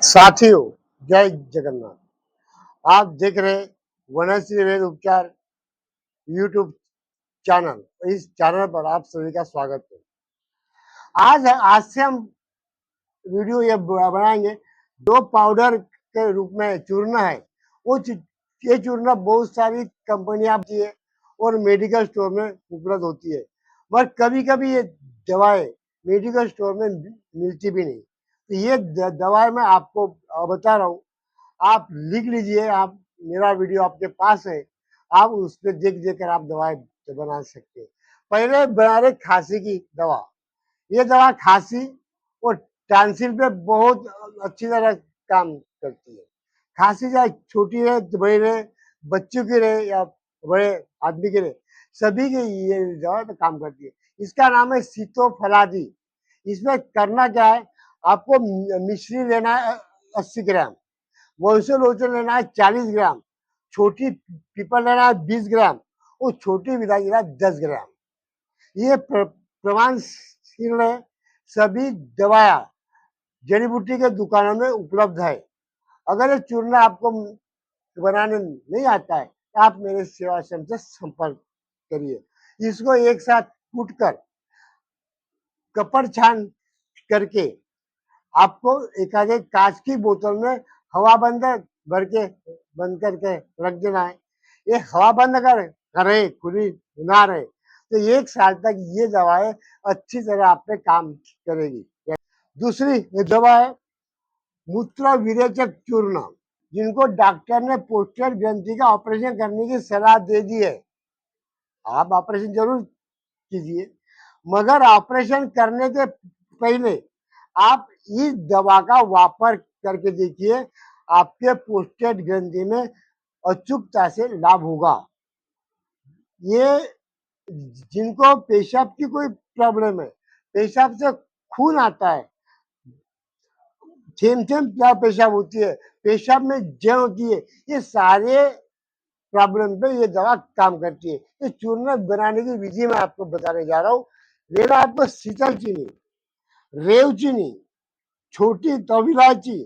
साथियों, जय जगन्नाथ। आप देख रहे वनश्री वेद उपचार यूट्यूब चैनल। इस चैनल पर आप सभी का स्वागत है। आज से हम वीडियो ये बनाएंगे। दो पाउडर के रूप में चूर्ण है। ये चूर्ण बहुत सारी कंपनियां आती है और मेडिकल स्टोर में उपलब्ध होती है, पर कभी कभी ये दवाएं मेडिकल स्टोर में मिलती भी नहीं। तो ये दवाएं मैं आपको बता रहा हूँ। आप लिख लीजिए। आप मेरा वीडियो आपके पास है, आप उस पर देख देख कर आप दवाएं बना सकते हैं। पहले बना रहे खांसी की दवा। ये दवा खांसी और टांसिल पे बहुत अच्छी तरह काम करती है। खांसी चाहे छोटी रहे, बड़ी रहे, बच्चों की रहे या बड़े आदमी की रहे, सभी की ये दवा पे काम करती है। इसका नाम है सीतोफलादी। इसमें करना क्या है, आपको मिश्री लेना है 80 ग्राम, वॉल्सर लोचन लेना है 40 ग्राम, छोटी पीपल लेना है 20 ग्राम और छोटी विदाई लेना है 10 ग्राम। ये प्रमाणशील है। सभी दवाया जड़ी बूटी के दुकानों में उपलब्ध है। अगर ये चूर्ण आपको बनाने नहीं आता है तो आप मेरे सेवा से संपर्क करिए। इसको एक साथ कूटकर कपड़ छान करके आपको एक आधे कांच की बोतल में हवा बंद भर के बंद करके रख देना है। ये हवा बंद अगर करे, खुली ना रहे, तो 1 साल तक ये दवाएं अच्छी तरह आप पे काम करेगी। दूसरी दवा है मूत्र विरेचक चूर्ण। जिनको डॉक्टर ने पोस्टर ग्रंथि का ऑपरेशन करने की सलाह दे दी है, आप ऑपरेशन जरूर कीजिए, मगर ऑपरेशन करने के पहले आप इस दवा का वापर करके देखिए। आपके पोस्टेड ग्रंथि में अचूकता से लाभ होगा। ये जिनको पेशाब की कोई प्रॉब्लम है, पेशाब से खून आता है, थेम थेम क्या पेशाब होती है, पेशाब में जंग होती है, ये सारे प्रॉब्लम पे ये दवा काम करती है। ये चूर्ण बनाने की विधि मैं आपको बताने जा रहा हूँ। लेना आपको शीतल चीनी, रेव चीनी, छोटी तव इलायची,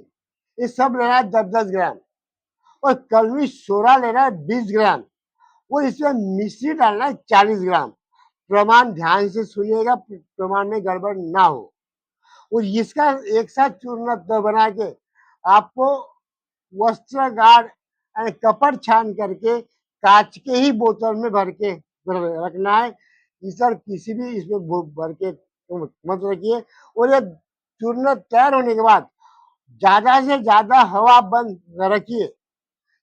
ये सब लेना है 10-10 ग्राम और कलमी सोरा लेना है 20 ग्राम और इसमें मिश्री डालना है 40 ग्राम। प्रमाण ध्यान से सुनिएगा, प्रमाण में गड़बड़ ना हो। और इसका एक साथ चूर्ण बना के आपको वस्त्र गाढ़ यानी कपड़ छान करके कांच के ही बोतल में भर के रखना है। सर किसी भी इसमें भर के मत रखिए। और ये चूर्ण तैयार होने के बाद ज्यादा से ज्यादा हवा बंद रखिए।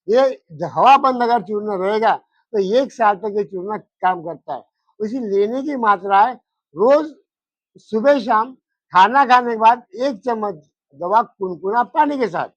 ये हवा बंद अगर चूर्ण रहेगा तो 1 साल तक ये चूर्ण काम करता है। इसी लेने की मात्रा है, रोज सुबह शाम खाना खाने के बाद 1 चम्मच दवा कुनकुना पानी के साथ।